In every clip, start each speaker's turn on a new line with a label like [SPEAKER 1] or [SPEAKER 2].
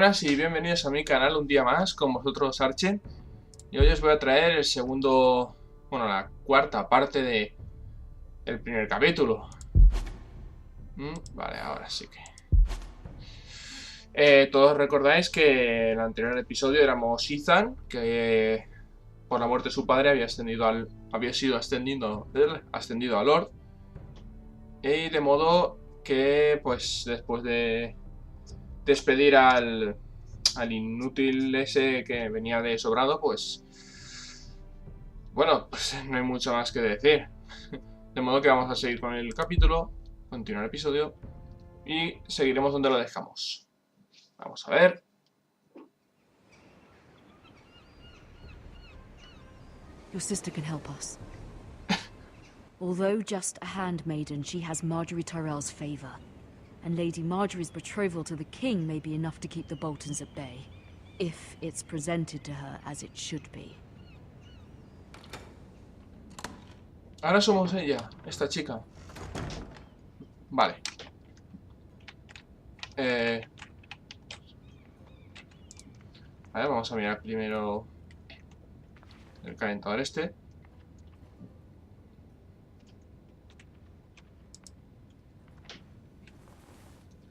[SPEAKER 1] Buenas y bienvenidos a mi canal un día más con vosotros, Archen. Y hoy os voy a traer el segundo, bueno, la cuarta parte de el primer capítulo. Vale, ahora sí que... todos recordáis que en el anterior episodio éramos Ethan, que por la muerte de su padre había sido ascendido a Lord. Y de modo que, pues, después de despedir al inútil ese que venía de sobrado, pues bueno, pues no hay mucho más que decir. De modo que vamos a seguir con el capítulo, continuar el episodio y seguiremos donde lo dejamos. Vamos a ver.
[SPEAKER 2] Your sister can help us. Although just a handmaiden, she has Marjorie Tyrell's favor. And Lady Marjorie's betrothal to the king may be enough to keep the Boltons at bay. If it's presented to her as it should be.
[SPEAKER 1] Ahora somos ella, esta chica. Vale. Vale, vamos a mirar primero el calentador este.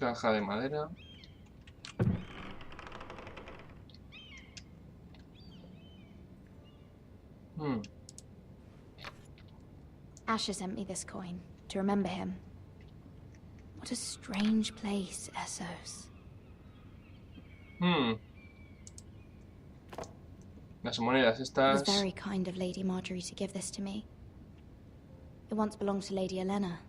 [SPEAKER 1] Caja de madera.
[SPEAKER 3] Asher sent me this coin to remember him. What a strange place, Essos.
[SPEAKER 1] Las monedas
[SPEAKER 3] It
[SPEAKER 1] estas.
[SPEAKER 3] was very kind of Lady Marjorie to give this to me. It once belonged to Lady Elena.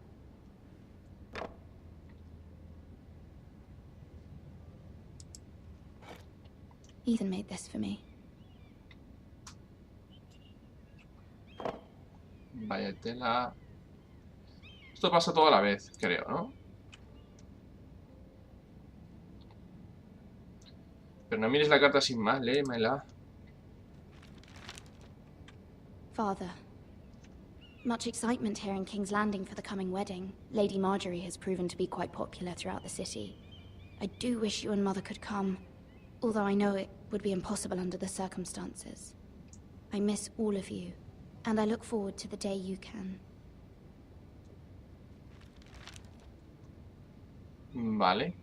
[SPEAKER 3] Ethan made this for me.
[SPEAKER 1] Vaya tela. Esto pasa toda la vez, creo, ¿no? Pero no mires la carta sin más, léemela.
[SPEAKER 3] Father, much excitement here in King's Landing for the coming wedding. Lady Marjorie has proven to be quite popular throughout the city. I do wish you and Mother could come, although I know it would be impossible under the circumstances. I miss all of you, and I look forward to the day you can.
[SPEAKER 1] Vale.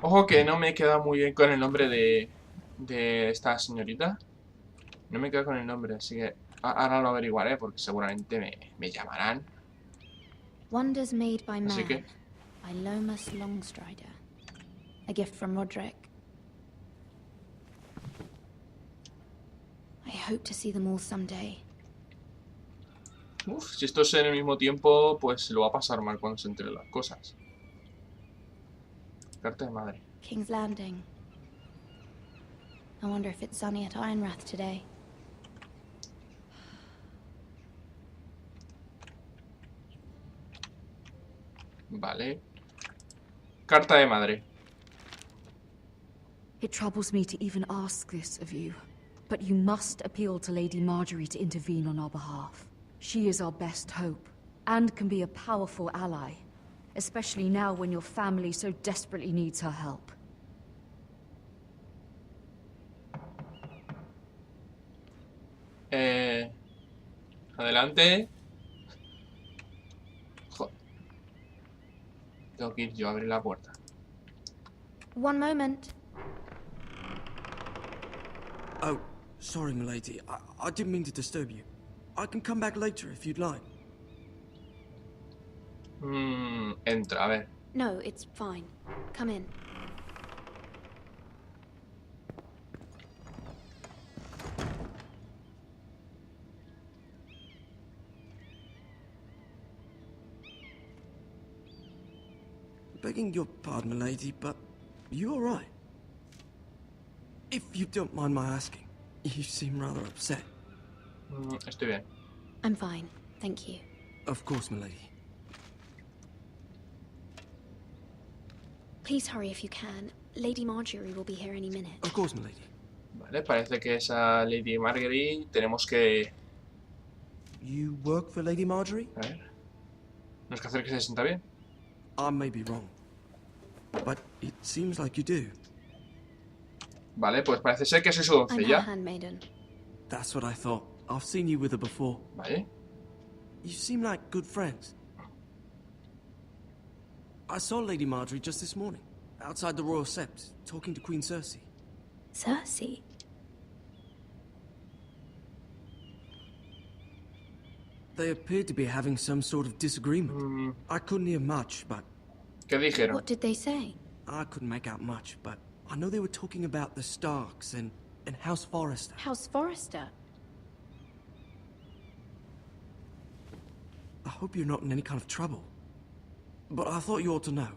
[SPEAKER 1] Ojo que no me queda muy bien con el nombre de esta señorita. No me queda con el nombre, así que ahora lo averiguaré porque seguramente me llamarán.
[SPEAKER 3] Wonders made by man,
[SPEAKER 1] Así que...
[SPEAKER 3] by Lomas Longstrider. A gift from Roderick. I hope to see them all someday.
[SPEAKER 1] si esto es en el mismo tiempo, pues se lo va a pasar mal cuando se enteren las cosas. Carta de madre.
[SPEAKER 3] King's Landing. I wonder if it's sunny at Ironrath today.
[SPEAKER 1] Vale. Carta de madre.
[SPEAKER 2] It troubles me to even ask this of you, but you must appeal to Lady Marjorie to intervene on our behalf. She is our best hope, and can be a powerful ally, especially now when your family so desperately needs her help.
[SPEAKER 1] Adelante. Joder. Tengo que ir yo a abrir la puerta.
[SPEAKER 3] One moment.
[SPEAKER 4] Oh, sorry, milady. I didn't mean to disturb you. I can come back later if you'd like.
[SPEAKER 1] Entra, a ver.
[SPEAKER 3] No, it's fine. Come in.
[SPEAKER 4] Begging your pardon, milady, but you all right? If you don't mind my asking, you seem rather upset.
[SPEAKER 1] Estoy bien.
[SPEAKER 3] I'm fine, thank you.
[SPEAKER 4] Of course, milady.
[SPEAKER 3] Please hurry if you can. Lady Marjorie will be here any minute.
[SPEAKER 4] Of course, milady.
[SPEAKER 1] Vale, parece que esa Lady Marjorie tenemos que...
[SPEAKER 4] You work for Lady Marjorie?
[SPEAKER 1] A ver. ¿No es que hacer que se sienta bien?
[SPEAKER 4] I may be wrong, but it seems like you do.
[SPEAKER 1] Vale, pues parece ser que soy su
[SPEAKER 3] I'm her
[SPEAKER 1] doncella.
[SPEAKER 3] handmaiden.
[SPEAKER 4] That's what I thought. I've seen you with her before.
[SPEAKER 1] Vale.
[SPEAKER 4] You seem like good friends. I saw Lady Marjorie just this morning, outside the Royal Sept, talking to Queen Cersei.
[SPEAKER 3] Cersei?
[SPEAKER 4] They appeared to be having some sort of disagreement. I couldn't hear much, but
[SPEAKER 1] ¿Qué dijeron?
[SPEAKER 3] What did they say?
[SPEAKER 4] I couldn't make out much, but I know they were talking about the Starks and House Forrester.
[SPEAKER 3] House Forrester?
[SPEAKER 4] I hope you're not in any kind of trouble. But I thought you ought to know.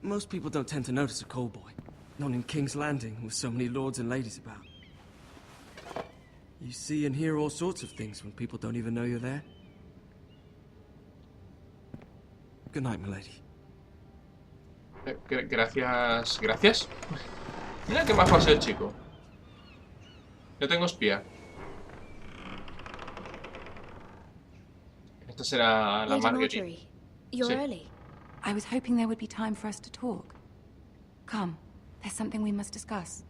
[SPEAKER 4] Most people don't tend to notice a call boy. Not in King's Landing, with so many lords and ladies about. You see and hear all sorts of things when people don't even know you're there. Good night, milady.
[SPEAKER 1] Gracias. Gracias. Mira qué majo ha sido el chico. Yo tengo espía. Esta será la
[SPEAKER 3] Lady
[SPEAKER 1] Marguerite.
[SPEAKER 3] Marjorie, you're
[SPEAKER 1] Sí.
[SPEAKER 3] early.
[SPEAKER 5] I was hoping there would be time for us to talk. Come, there's something we must discuss.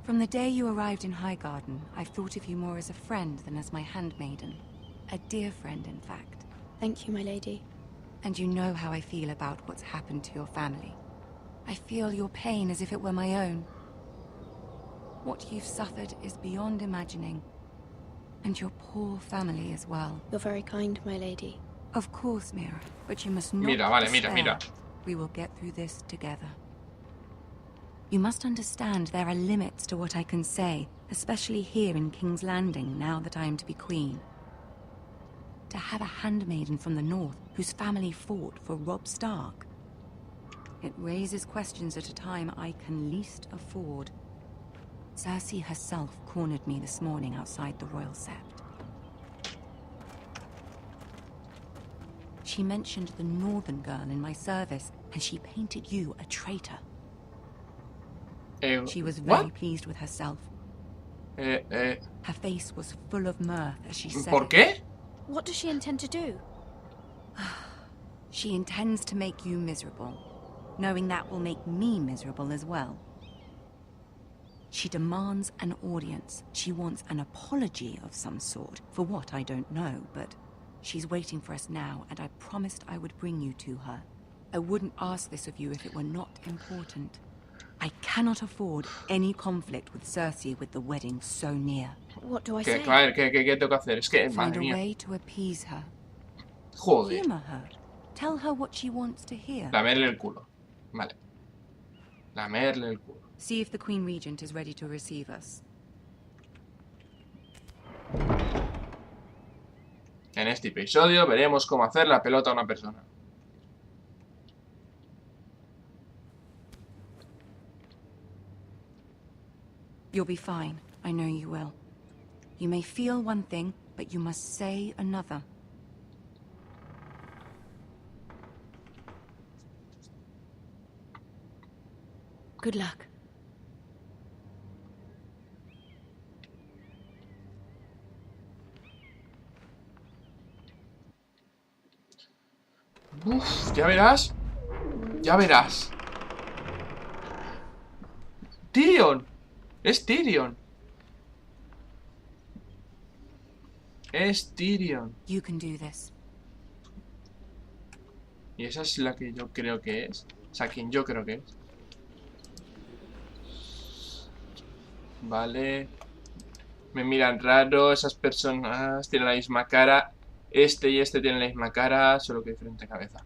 [SPEAKER 5] From the day you arrived in Highgarden, I've thought of you more as a friend than as my handmaiden. A dear friend, in fact.
[SPEAKER 3] Thank you, my lady.
[SPEAKER 5] And you know how I feel about what's happened to your family. I feel your pain as if it were my own. What you've suffered is beyond imagining. And your poor family as well.
[SPEAKER 3] You're very kind, my lady.
[SPEAKER 5] Of course, Mira, but you must not
[SPEAKER 1] Mira, vale,
[SPEAKER 5] despair.
[SPEAKER 1] mira.
[SPEAKER 5] We will get through this together. You must understand there are limits to what I can say, especially here in King's Landing, now that I am to be queen. To have a handmaiden from the north whose family fought for Robb Stark. It raises questions at a time I can least afford. Cersei herself cornered me this morning outside the Royal Sept. She mentioned the northern girl in my service, and she painted you a traitor. She was very pleased with herself. Her face was full of mirth as she said.
[SPEAKER 1] ¿Por qué?
[SPEAKER 3] What does she intend to do?
[SPEAKER 5] She intends to make you miserable, knowing that will make me miserable as well. She demands an audience. She wants an apology of some sort. For what, I don't know, but she's waiting for us now, and I promised I would bring you to her. I wouldn't ask this of you if it were not important. I cannot afford any conflict with Cersei with the wedding so near.
[SPEAKER 3] What do I
[SPEAKER 1] ¿Qué,
[SPEAKER 3] say?
[SPEAKER 1] qué tengo que hacer? Es que,
[SPEAKER 5] Find
[SPEAKER 1] madre
[SPEAKER 5] a
[SPEAKER 1] mía.
[SPEAKER 5] way to appease her.
[SPEAKER 1] Joder.
[SPEAKER 5] Humor her. Tell her what she wants to hear.
[SPEAKER 1] Lamerle el culo. Vale. Lamerle el culo.
[SPEAKER 5] See if the Queen Regent is ready to receive us.
[SPEAKER 1] En este episodio veremos cómo hacer la pelota a una persona.
[SPEAKER 5] You'll be fine. I know you will. You may feel one thing, but you must say another.
[SPEAKER 3] Good luck.
[SPEAKER 1] Uf, ya verás. Ya verás. Tyrion. Es Tyrion. Es Tyrion.
[SPEAKER 5] You can do this.
[SPEAKER 1] Y esa es la que yo creo que es. O sea, quien yo creo que es. Vale. Me miran raro. Esas personas tienen la misma cara. Este y este tienen la misma cara, solo que diferente cabeza.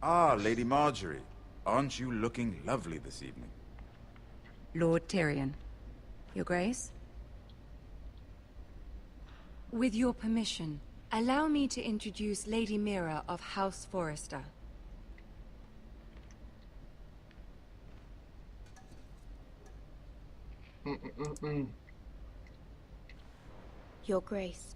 [SPEAKER 6] Ah, Lady Marjorie. Aren't you looking lovely this evening?
[SPEAKER 5] Lord Tyrion. Your Grace? With your permission, allow me to introduce Lady Mira of House Forrester.
[SPEAKER 3] Your Grace.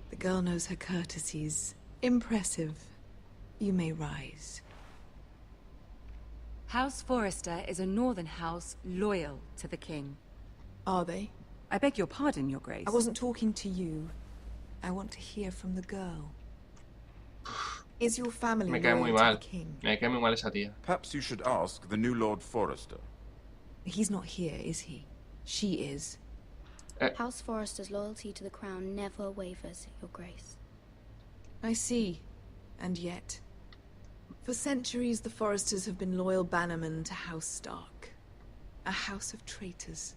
[SPEAKER 7] The girl knows her courtesies. Impressive. You may rise.
[SPEAKER 5] House Forrester is a northern house loyal to the king.
[SPEAKER 7] Are they?
[SPEAKER 5] I beg your pardon, Your Grace.
[SPEAKER 7] I wasn't talking to you. I want to hear from the girl. Is your family
[SPEAKER 1] Me cae muy
[SPEAKER 7] loyal to
[SPEAKER 1] mal.
[SPEAKER 7] the king?
[SPEAKER 1] Me cae muy mal esa tía.
[SPEAKER 6] Perhaps you should ask the new Lord Forrester.
[SPEAKER 7] He's not here, is he? She is.
[SPEAKER 3] House Forrester's loyalty to the crown never wavers, Your Grace.
[SPEAKER 7] I see. And yet, for centuries the Forresters have been loyal bannermen to House Stark. A house of traitors.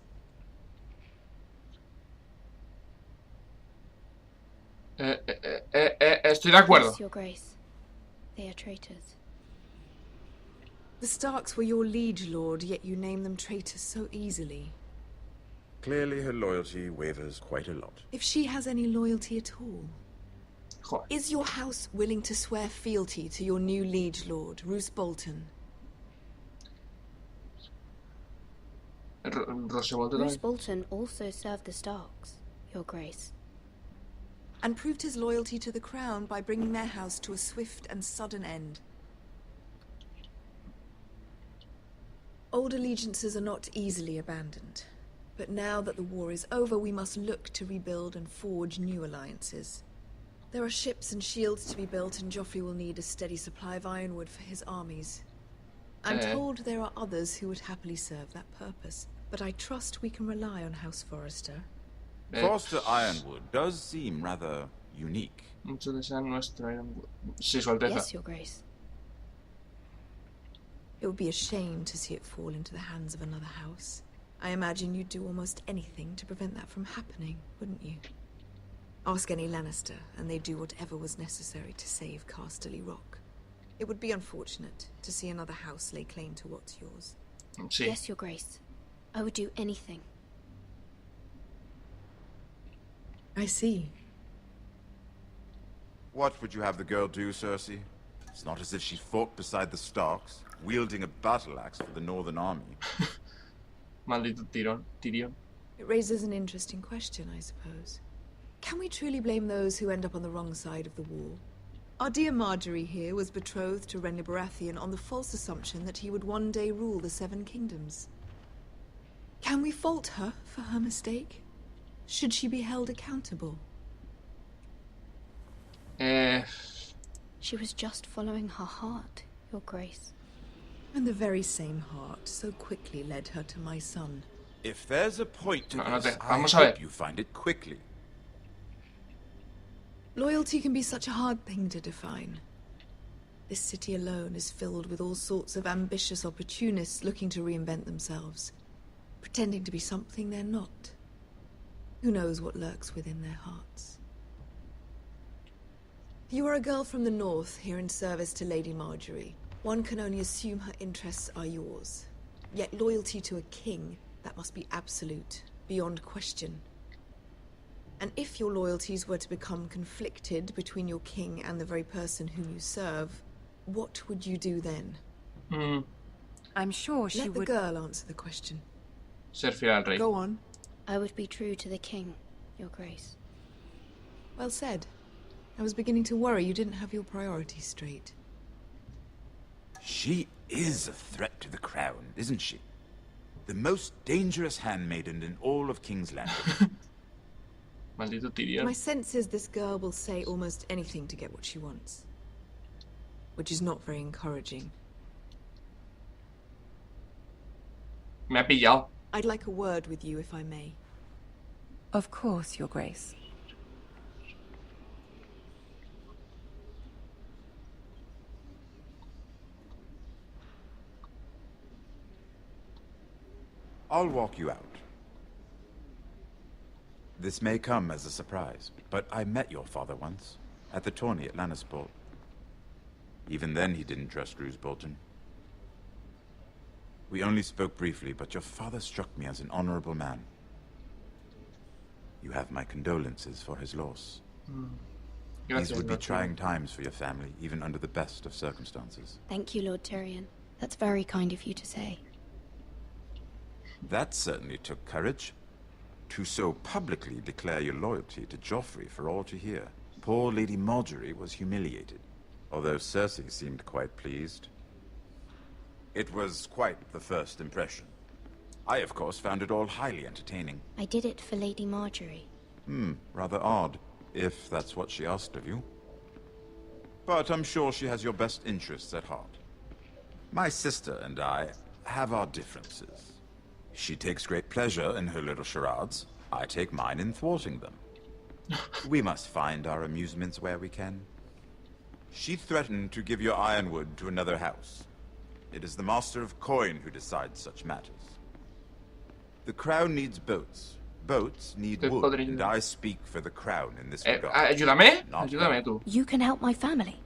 [SPEAKER 1] Estoy de acuerdo.
[SPEAKER 3] Yes, Your Grace. They are traitors.
[SPEAKER 7] The Starks were your liege lord, yet you name them traitors so easily.
[SPEAKER 6] Clearly her loyalty wavers quite a lot.
[SPEAKER 7] If she has any loyalty at all,
[SPEAKER 1] Joder.
[SPEAKER 7] is your house willing to swear fealty to your new liege lord, Roose Bolton?
[SPEAKER 1] Roosevelt
[SPEAKER 3] Roose
[SPEAKER 1] también.
[SPEAKER 3] Bolton also served the Starks, Your Grace.
[SPEAKER 7] And proved his loyalty to the crown by bringing their house to a swift and sudden end. Old allegiances are not easily abandoned. But now that the war is over, we must look to rebuild and forge new alliances. There are ships and shields to be built, and Joffrey will need a steady supply of ironwood for his armies. I'm told there are others who would happily serve that purpose, but I trust we can rely on House Forrester.
[SPEAKER 6] Forrester Ironwood does seem rather unique.
[SPEAKER 1] Mucho desea nuestro. Sí, Su Alteza.
[SPEAKER 3] Yes, Your Grace.
[SPEAKER 7] It would be a shame to see it fall into the hands of another house. I imagine you'd do almost anything to prevent that from happening, wouldn't you? Ask any Lannister, and they'd do whatever was necessary to save Casterly Rock. It would be unfortunate to see another house lay claim to what's yours.
[SPEAKER 1] Sí.
[SPEAKER 3] Yes, Your Grace. I would do anything.
[SPEAKER 7] I see.
[SPEAKER 6] What would you have the girl do, Cersei? It's not as if she fought beside the Starks, wielding a battle axe for the Northern Army.
[SPEAKER 1] Maldito Tyrion.
[SPEAKER 7] It raises an interesting question, I suppose. Can we truly blame those who end up on the wrong side of the war? Our dear Marjorie here was betrothed to Renly Baratheon on the false assumption that he would one day rule the Seven Kingdoms. Can we fault her for her mistake? Should she be held accountable?
[SPEAKER 3] She was just following her heart, Your Grace.
[SPEAKER 7] And the very same heart so quickly led her to my son.
[SPEAKER 6] If there's a point to
[SPEAKER 1] No,
[SPEAKER 6] this,
[SPEAKER 1] no,
[SPEAKER 6] I
[SPEAKER 1] vamos a ver.
[SPEAKER 6] hope you find it quickly.
[SPEAKER 7] Loyalty can be such a hard thing to define. This city alone is filled with all sorts of ambitious opportunists looking to reinvent themselves, pretending to be something they're not. Who knows what lurks within their hearts? You are a girl from the north, here in service to Lady Marjorie. One can only assume her interests are yours. Yet loyalty to a king, that must be absolute, beyond question. And if your loyalties were to become conflicted between your king and the very person whom you serve, what would you do then?
[SPEAKER 5] I'm sure she
[SPEAKER 7] Let the
[SPEAKER 5] would...
[SPEAKER 7] girl answer the question.
[SPEAKER 1] Ser fiel al rey.
[SPEAKER 7] Go on.
[SPEAKER 3] I would be true to the king, Your Grace.
[SPEAKER 7] Well said. I was beginning to worry you didn't have your priorities straight.
[SPEAKER 6] She is a threat to the crown, isn't she? The most dangerous handmaiden in all of King's Landing.
[SPEAKER 1] Maldito Tyrion.
[SPEAKER 7] My sense is this girl will say almost anything to get what she wants. Which is not very encouraging.
[SPEAKER 1] Me ha pillado.
[SPEAKER 7] I'd like a word with you, if I may.
[SPEAKER 5] Of course, Your Grace.
[SPEAKER 6] I'll walk you out. This may come as a surprise, but I met your father once, at the tourney at Lannisport. Even then he didn't trust Roose Bolton. We only spoke briefly, but your father struck me as an honorable man. You have my condolences for his loss. These
[SPEAKER 1] Gracias,
[SPEAKER 6] would be
[SPEAKER 1] Lord
[SPEAKER 6] trying times for your family, even under the best of circumstances.
[SPEAKER 3] Thank you, Lord Tyrion. That's very kind of you to say.
[SPEAKER 6] That certainly took courage. To so publicly declare your loyalty to Joffrey for all to hear. Poor Lady Marjorie was humiliated, although Cersei seemed quite pleased. It was quite the first impression. I, of course, found it all highly entertaining.
[SPEAKER 3] I did it for Lady Marjorie.
[SPEAKER 6] Rather odd, if that's what she asked of you. But I'm sure she has your best interests at heart. My sister and I have our differences. She takes great pleasure in her little charades. I take mine in thwarting them. We must find our amusements where we can. She threatened to give your ironwood to another house. It is the Master of Coin who decides such matters. The crown needs boats. Boats need wood, and I speak for the crown in this regard.
[SPEAKER 1] Ayúdame, ayúdame tú.
[SPEAKER 3] You can help my family.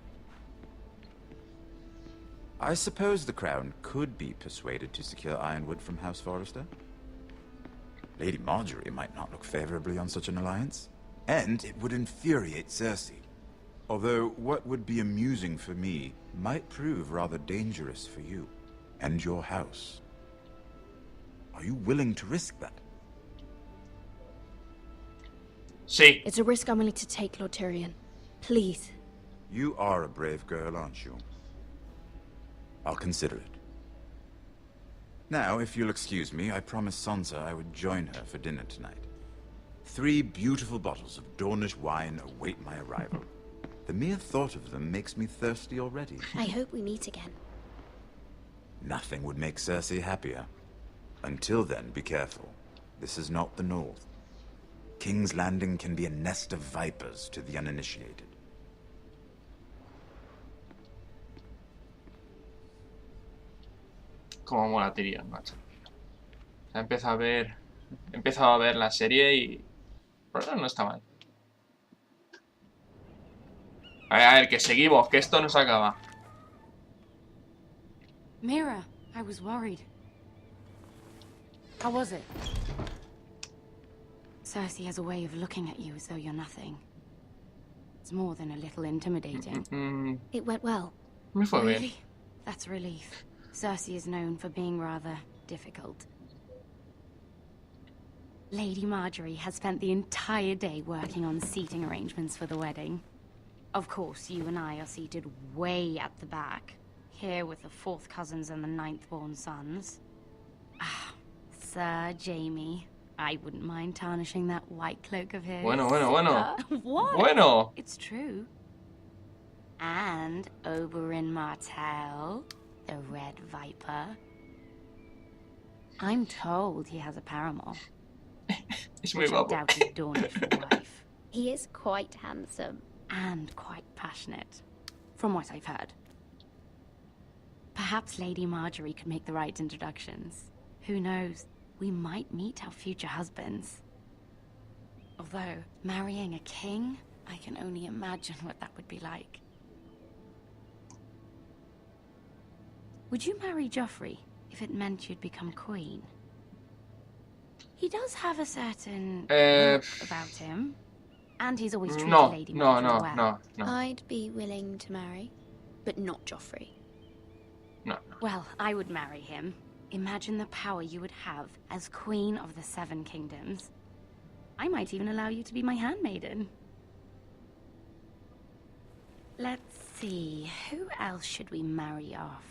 [SPEAKER 6] I suppose the crown could be persuaded to secure ironwood from House Forrester. Lady Marjorie might not look favorably on such an alliance, and it would infuriate Cersei. Although what would be amusing for me might prove rather dangerous for you and your house. Are you willing to risk that?
[SPEAKER 1] Sí.
[SPEAKER 3] It's a risk I'm willing to take, Lord Tyrion. Please.
[SPEAKER 6] You are a brave girl, aren't you? I'll consider it. Now, if you'll excuse me, I promised Sansa I would join her for dinner tonight. 3 beautiful bottles of Dornish wine await my arrival. The mere thought of them makes me thirsty already.
[SPEAKER 3] I hope we meet again.
[SPEAKER 6] Nothing would make Cersei happier. Until then, be careful. This is not the North. King's Landing can be a nest of vipers to the uninitiated.
[SPEAKER 1] Como mola Tyrion, macho. He empezado a ver la serie y... Pero no está mal. A ver, que seguimos, que esto no se acaba.
[SPEAKER 2] Mira, I was worried. How was it? Cersei has a way of looking at you as though you're nothing. It's more than a little intimidating.
[SPEAKER 3] It went well.
[SPEAKER 1] Me fue bien.
[SPEAKER 2] Really? That's a relief. Cersei is known for being rather difficult. Lady Marjorie has spent the entire day working on seating arrangements for the wedding. Of course, you and I are seated way at the back, here with the 4th cousins and the 9th-born sons. Ah, Sir Jaime. I wouldn't mind tarnishing that white cloak of his.
[SPEAKER 1] Bueno.
[SPEAKER 2] What?
[SPEAKER 1] Bueno.
[SPEAKER 2] It's true. And Oberyn Martell, the Red Viper. I'm told he has a paramour.
[SPEAKER 1] Es muy
[SPEAKER 2] Which I
[SPEAKER 1] guapo.
[SPEAKER 2] doubt is Dornish for wife.
[SPEAKER 3] He is quite handsome.
[SPEAKER 2] And quite passionate, from what I've heard. Perhaps Lady Marjorie could make the right introductions. Who knows? We might meet our future husbands. Although, marrying a king, I can only imagine what that would be like. Would you marry Joffrey if it meant you'd become queen? He does have a certain look about him. And he's always treated Lady Marjorie well.
[SPEAKER 1] No.
[SPEAKER 3] I'd be willing to marry, but not Joffrey.
[SPEAKER 1] No.
[SPEAKER 2] Well, I would marry him. Imagine the power you would have as Queen of the 7 Kingdoms. I might even allow you to be my handmaiden. Let's see, who else should we marry off?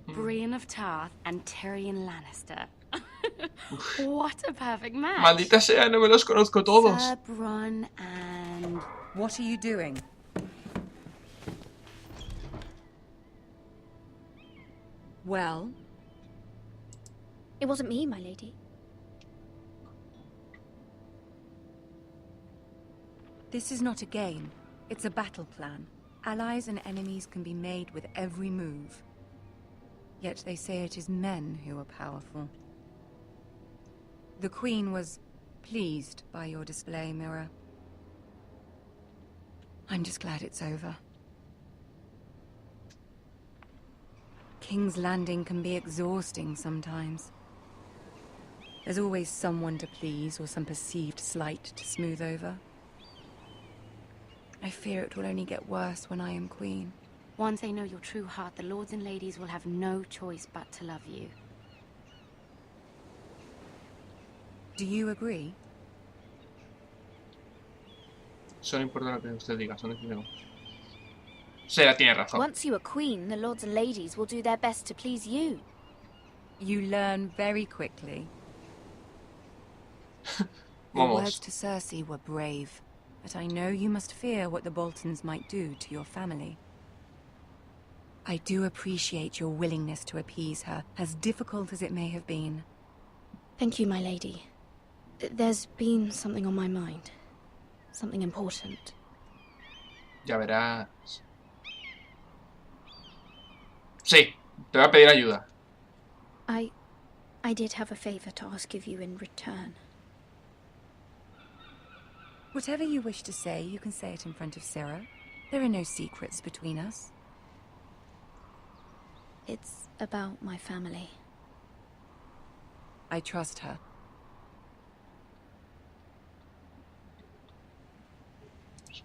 [SPEAKER 2] Brienne of Tarth and Tyrion Lannister. What a perfect match.
[SPEAKER 1] Maldita sea, no me los conozco todos.
[SPEAKER 2] Sir Bronn and...
[SPEAKER 5] What are you doing? Well?
[SPEAKER 3] It wasn't me, my lady.
[SPEAKER 5] This is not a game. It's a battle plan. Allies and enemies can be made with every move. Yet they say it is men who are powerful. The Queen was pleased by your display, Mira. I'm just glad it's over. King's Landing can be exhausting sometimes. There's always someone to please or some perceived slight to smooth over. I fear it will only get worse when I am queen.
[SPEAKER 2] Once they know your true heart, the lords and ladies will have no choice but to love you.
[SPEAKER 5] Do you agree?
[SPEAKER 1] Solo importa lo que usted diga, son decisión. Sera tiene razón.
[SPEAKER 3] Once you are queen, the lords and ladies will do their best to please you.
[SPEAKER 5] You learn very quickly. Your
[SPEAKER 1] Vamos.
[SPEAKER 5] words to Cersei were brave, but I know you must fear what the Boltons might do to your family. I do appreciate your willingness to appease her, as difficult as it may have been.
[SPEAKER 3] Thank you, my lady. There's been something on my mind. Something important.
[SPEAKER 1] Ya verás. Sí, te voy a pedir ayuda.
[SPEAKER 3] I did have a favor to ask of you in return.
[SPEAKER 5] Whatever you wish to say, you can say it in front of Sarah. There are no secrets between us.
[SPEAKER 3] It's about my family.
[SPEAKER 5] I trust her.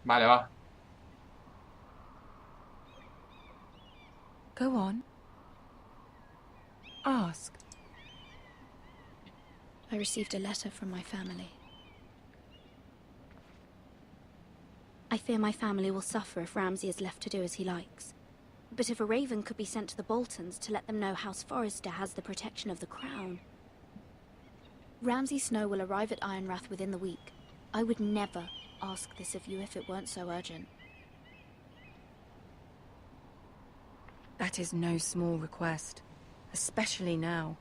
[SPEAKER 1] Vale, va.
[SPEAKER 5] Go on. Ask.
[SPEAKER 3] I received a letter from my family. I fear my family will suffer if Ramsay is left to do as he likes. But if a raven could be sent to the Boltons to let them know House Forrester has the protection of the crown. Ramsay Snow will arrive at Ironrath within the week. I would never ask this of you if it weren't so urgent.
[SPEAKER 5] That is no small request, especially now.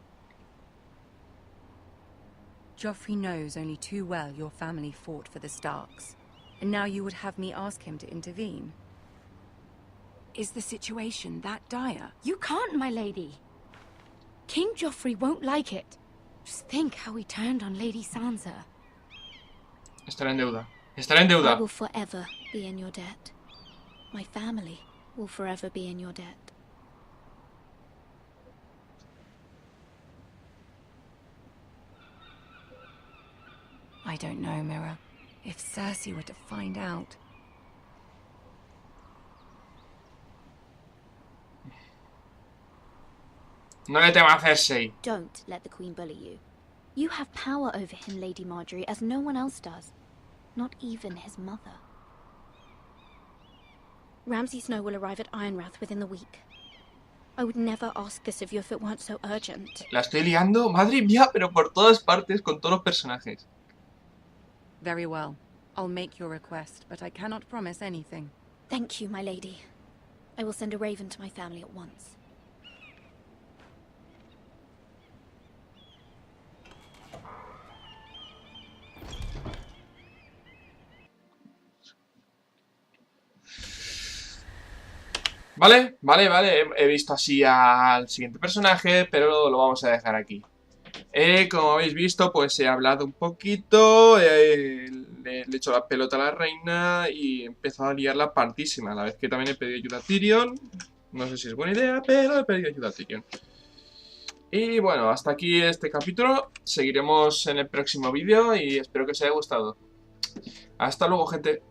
[SPEAKER 5] Joffrey knows only too well your family fought for the Starks, and now you would have me ask him to intervene. Is the situation that dire?
[SPEAKER 2] You can't, my lady. King Joffrey won't like it. Just think how he turned on Lady Sansa.
[SPEAKER 1] Estaré en deuda. Estaré en
[SPEAKER 3] I
[SPEAKER 1] deuda.
[SPEAKER 3] will forever be in your debt. My family will forever be in your debt.
[SPEAKER 5] I don't know, Mira. If Cersei were to find out...
[SPEAKER 1] No le temas a Cersei.
[SPEAKER 3] Don't let the Queen bully you. You have power over him, Lady Marjorie, as no one else does. Not even his mother. Ramsay Snow will arrive at Ironrath within the week. I would never ask this of you if it weren't so urgent.
[SPEAKER 1] La estoy liando, madre mía, pero por todas partes, con todos los personajes.
[SPEAKER 5] Very well. I'll make your request, but I cannot promise anything.
[SPEAKER 3] Thank you, my lady. I will send a raven to my family at once.
[SPEAKER 1] Vale, vale, vale. He visto así al siguiente personaje, pero lo vamos a dejar aquí. Como habéis visto, pues he hablado un poquito, le he hecho la pelota a la reina y he empezado a liar la partísima. A la vez que también he pedido ayuda a Tyrion. No sé si es buena idea, pero he pedido ayuda a Tyrion. Y bueno, hasta aquí este capítulo. Seguiremos en el próximo vídeo y espero que os haya gustado. Hasta luego, gente.